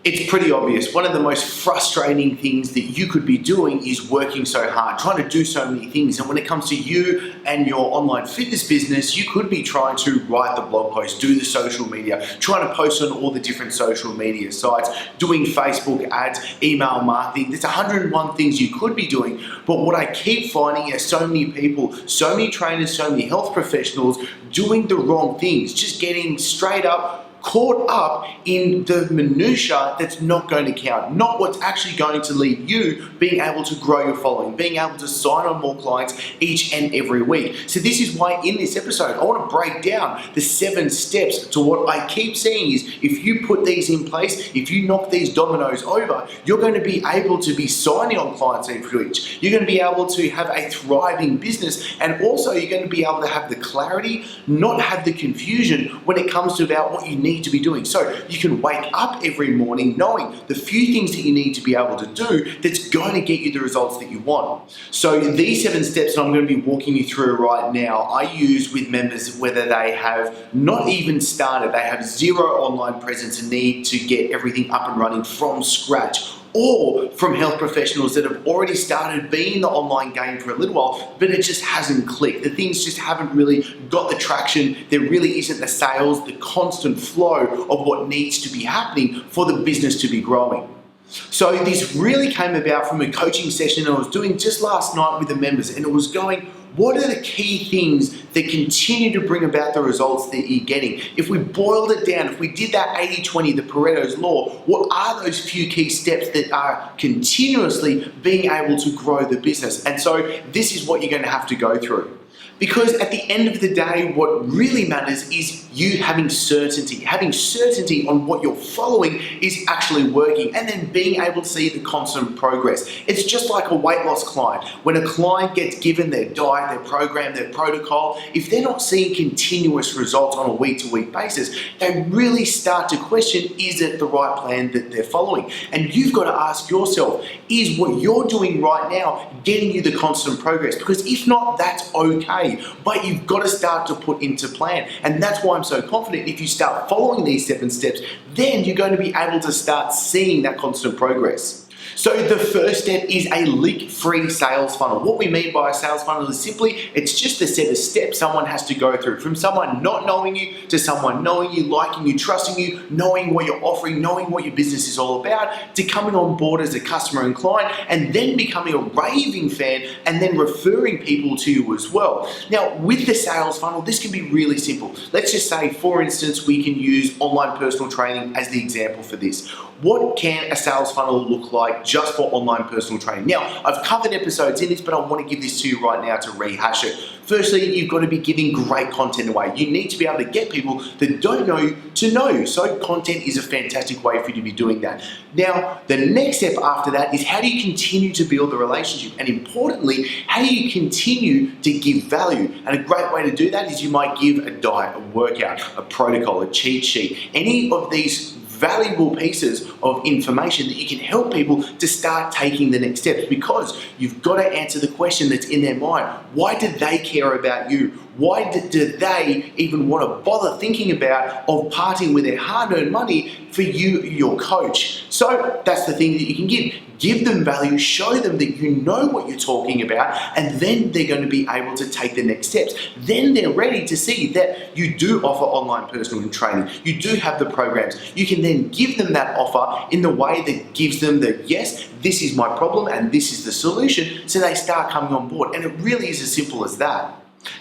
It's pretty obvious. One of the most frustrating things that you could be doing is working so hard, trying to do so many things. And when it comes to you and your online fitness business, you could be trying to write the blog post, do the social media, trying to post on all the different social media sites, doing Facebook ads, email marketing. There's 101 things you could be doing. But what I keep finding is so many people, so many trainers, so many health professionals doing the wrong things, just getting straight up caught up in the minutiae that's not going to count, not what's actually going to lead you being able to grow your following, being able to sign on more clients each and every week. So this is why in this episode, I want to break down the 7 steps to what I keep saying is if you put these in place, if you knock these dominoes over, you're going to be able to be signing on clients every week. You're going to be able to have a thriving business, and also you're going to be able to have the clarity, not have the confusion when it comes to about what you need to be doing. So you can wake up every morning knowing the few things that you need to be able to do that's going to get you the results that you want. So these 7 steps that I'm going to be walking you through right now, I use with members whether they have not even started, they have 0 online presence and need to get everything up and running from scratch, or from health professionals that have already started being in the online game for a little while, but it just hasn't clicked. The things just haven't really got the traction. There really isn't the sales, the constant flow of what needs to be happening for the business to be growing. So this really came about from a coaching session I was doing just last night with the members, and it was going, what are the key things that continue to bring about the results that you're getting? If we boiled it down, if we did that 80-20, the Pareto's law, what are those few key steps that are continuously being able to grow the business? And so this is what you're going to have to go through. Because at the end of the day, what really matters is you having certainty on what you're following is actually working, and then being able to see the constant progress. It's just like a weight loss client. When a client gets given their diet, their program, their protocol, if they're not seeing continuous results on a week-to-week basis, they really start to question, is it the right plan that they're following? And you've got to ask yourself, is what you're doing right now getting you the constant progress? Because if not, that's okay. But you've got to start to put into plan. And that's why I'm so confident if you start following these 7 steps, then you're going to be able to start seeing that constant progress. So the first step is a leak-free sales funnel. What we mean by a sales funnel is simply, it's just a set of steps someone has to go through. From someone not knowing you to someone knowing you, liking you, trusting you, knowing what you're offering, knowing what your business is all about, to coming on board as a customer and client, and then becoming a raving fan, and then referring people to you as well. Now, with the sales funnel, this can be really simple. Let's just say, for instance, we can use online personal training as the example for this. What can a sales funnel look like just for online personal training? Now, I've covered episodes in this, but I want to give this to you right now to rehash it. Firstly, you've got to be giving great content away. You need to be able to get people that don't know you to know you. So content is a fantastic way for you to be doing that. Now, the next step after that is how do you continue to build the relationship? And importantly, how do you continue to give value? And a great way to do that is you might give a diet, a workout, a protocol, a cheat sheet, any of these valuable pieces of information that you can help people to start taking the next steps, because you've got to answer the question that's in their mind. Why did they care about you? Why did they even want to bother thinking about of parting with their hard-earned money for you, your coach? So that's the thing that you can give. Give them value, show them that you know what you're talking about, and then they're going to be able to take the next steps. Then they're ready to see that you do offer online personal training. You do have the programs. You can then give them that offer in the way that gives them the, yes, this is my problem and this is the solution, so they start coming on board. And it really is as simple as that.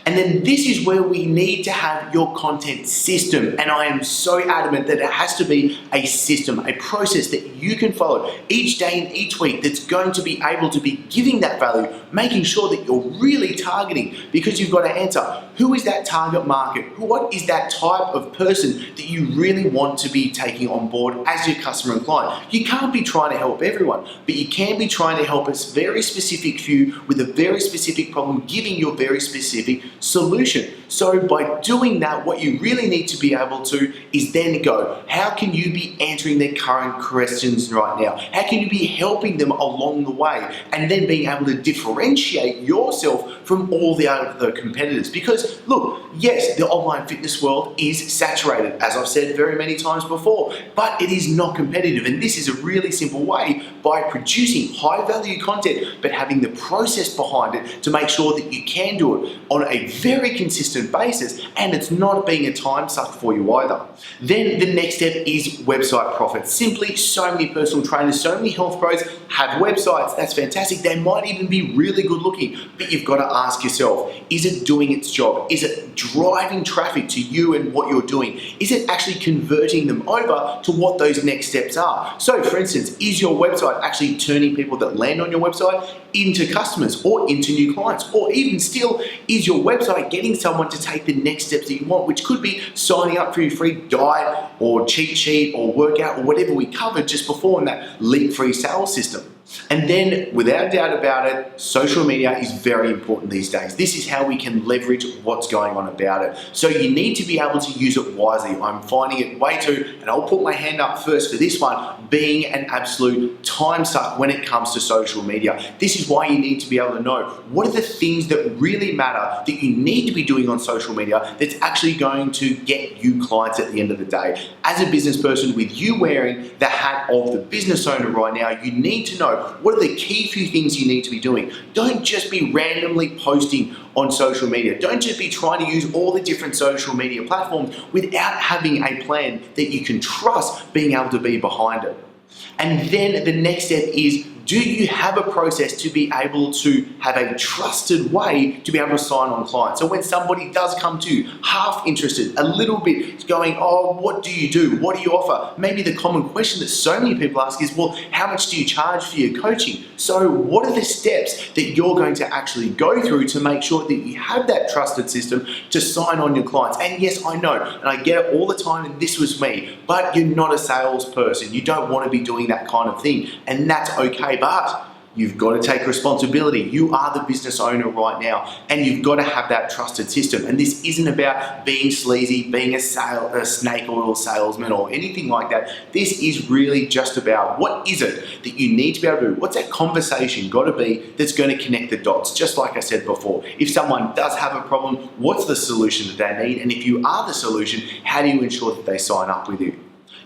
And then this is where we need to have your content system. And I am so adamant that it has to be a system, a process that you can follow each day and each week that's going to be able to be giving that value, making sure that you're really targeting, because you've got to answer, who is that target market? What is that type of person that you really want to be taking on board as your customer and client? You can't be trying to help everyone, but you can be trying to help a very specific few with a very specific problem, giving you a very specific solution. So by doing that, what you really need to be able to is then go, how can you be answering their current questions right now? How can you be helping them along the way? And then being able to differentiate yourself from all the other competitors. Because Because look, yes, the online fitness world is saturated, as I've said very many times before, but it is not competitive. And this is a really simple way by producing high value content, but having the process behind it to make sure that you can do it on a very consistent basis, and it's not being a time suck for you either. Then the next step is website profits. Simply, so many personal trainers, so many health pros have websites. That's fantastic. They might even be really good looking, but you've got to ask yourself, is it doing its job? Is it driving traffic to you and what you're doing? Is it actually converting them over to what those next steps are? So for instance, is your website actually turning people that land on your website into customers or into new clients? Or even still, is your website getting someone to take the next steps that you want, which could be signing up for your free diet or cheat sheet or workout or whatever we covered just before in that leak-free sales system. And then, without doubt about it, social media is very important these days. This is how we can leverage what's going on about it. So you need to be able to use it wisely. I'm finding it way too, and I'll put my hand up first for this one, being an absolute time suck when it comes to social media. This is why you need to be able to know what are the things that really matter that you need to be doing on social media that's actually going to get you clients at the end of the day. As a business person, with you wearing the hat of the business owner right now, you need to know what are the key few things you need to be doing. Don't just be randomly posting on social media. Don't just be trying to use all the different social media platforms without having a plan that you can trust being able to be behind it. And then the next step is, do you have a process to be able to have a trusted way to be able to sign on clients? So when somebody does come to you, half interested, a little bit going, oh, what do you do? What do you offer? Maybe the common question that so many people ask is, well, how much do you charge for your coaching? So what are the steps that you're going to actually go through to make sure that you have that trusted system to sign on your clients? And yes, I know, and I get it all the time, and this was me, but you're not a salesperson. You don't want to be doing that kind of thing, and that's okay. But you've got to take responsibility. You are the business owner right now, and you've got to have that trusted system. And this isn't about being sleazy, being a snake oil salesman or anything like that. This is really just about what is it that you need to be able to do? What's that conversation got to be that's going to connect the dots? Just like I said before, if someone does have a problem, what's the solution that they need? And if you are the solution, how do you ensure that they sign up with you?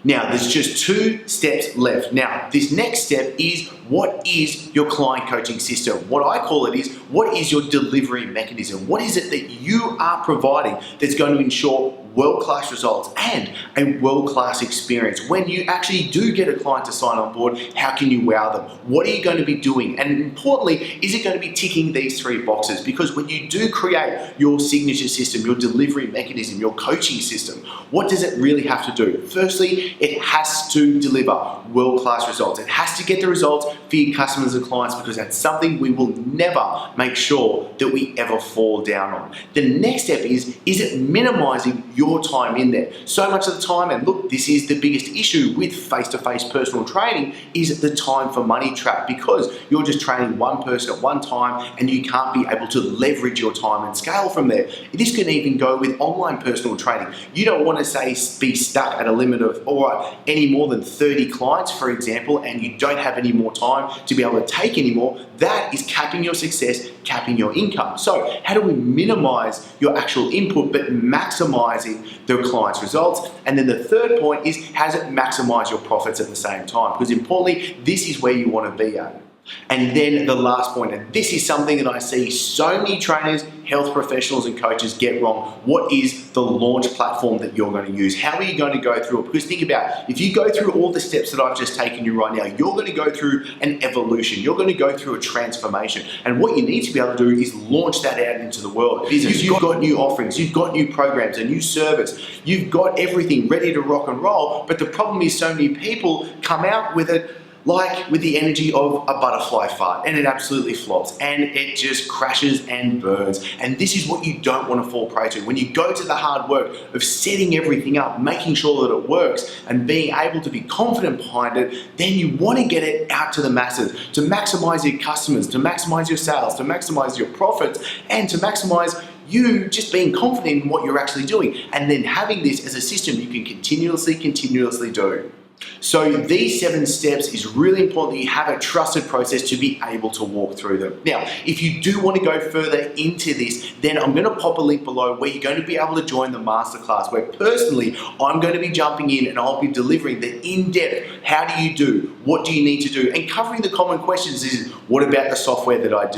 Now, there's just 2 steps left. Now, this next step is, what is your client coaching system? What I call it is, what is your delivery mechanism? What is it that you are providing that's going to ensure world-class results and a world-class experience? When you actually do get a client to sign on board, how can you wow them? What are you going to be doing? And importantly, is it going to be ticking these 3 boxes? Because when you do create your signature system, your delivery mechanism, your coaching system, what does it really have to do? Firstly, it has to deliver world-class results. It has to get the results for your customers and clients, because that's something we will never make sure that we ever fall down on. The next step is it minimizing your time in there? So much of the time, and look, this is the biggest issue with face-to-face personal training, is the time for money trap, because you're just training one person at one time and you can't be able to leverage your time and scale from there. This can even go with online personal training. You don't want to say be stuck at a limit of, all right, any more than 30 clients, for example, and you don't have any more time to be able to take any more. That is capping your success, capping your income. So how do we minimize your actual input but maximizing the client's results? And then the third point is, how does it maximize your profits at the same time? Because importantly, this is where you want to be at. And then the last point, and this is something that I see so many trainers, health professionals and coaches get wrong. What is the launch platform that you're going to use? How are you going to go through it? Because think about, if you go through all the steps that I've just taken you right now, you're going to go through an evolution. You're going to go through a transformation. And what you need to be able to do is launch that out into the world. You've got new offerings, you've got new programs, a new service, you've got everything ready to rock and roll. But the problem is, so many people come out with it like with the energy of a butterfly fart, and it absolutely flops and it just crashes and burns. And this is what you don't want to fall prey to. When you go to the hard work of setting everything up, making sure that it works and being able to be confident behind it, then you want to get it out to the masses to maximize your customers, to maximize your sales, to maximize your profits, and to maximize you just being confident in what you're actually doing. And then having this as a system you can continuously do. So these 7 steps is really important that you have a trusted process to be able to walk through them. Now, if you do want to go further into this, then I'm going to pop a link below where you're going to be able to join the masterclass, where personally, I'm going to be jumping in and I'll be delivering the in-depth, how do you do, what do you need to do, and covering the common questions is, what about the software that I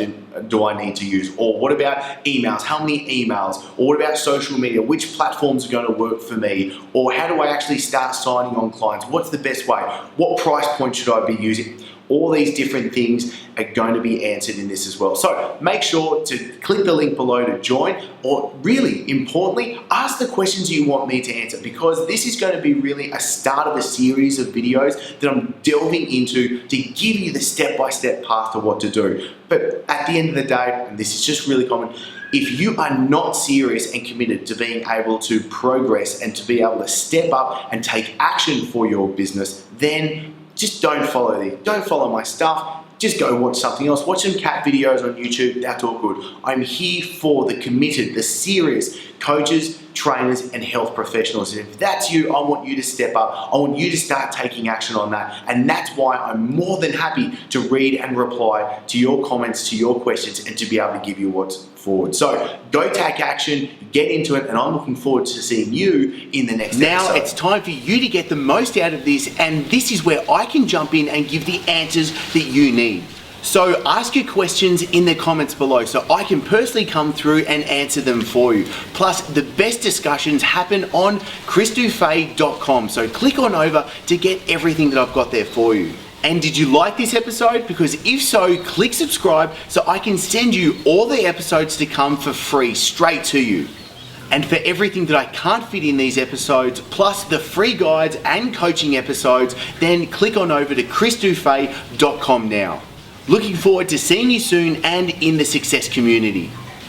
do I need to use, or what about emails, how many emails, or what about social media, which platforms are going to work for me, or how do I actually start signing on clients, what's the best way, what price point should I be using? All these different things are going to be answered in this as well. So make sure to click the link below to join, or really importantly, ask the questions you want me to answer, because this is going to be really a start of a series of videos that I'm delving into to give you the step-by-step path to what to do. But at the end of the day, and this is just really common, if you are not serious and committed to being able to progress and to be able to step up and take action for your business, then just don't follow these. Don't follow my stuff. Just go watch something else. Watch some cat videos on YouTube. That's all good. I'm here for the committed, the serious coaches, trainers, and health professionals. And if that's you, I want you to step up. I want you to start taking action on that. And that's why I'm more than happy to read and reply to your comments, to your questions, and to be able to give you what's forward. So go take action, get into it, and I'm looking forward to seeing you in the next episode. Now it's time for you to get the most out of this, and this is where I can jump in and give the answers that you need. So ask your questions in the comments below so I can personally come through and answer them for you. Plus, the best discussions happen on chrisdufay.com. So click on over to get everything that I've got there for you. And did you like this episode? Because if so, click subscribe so I can send you all the episodes to come for free straight to you. And for everything that I can't fit in these episodes, plus the free guides and coaching episodes, then click on over to chrisdufay.com now. Looking forward to seeing you soon and in the success community.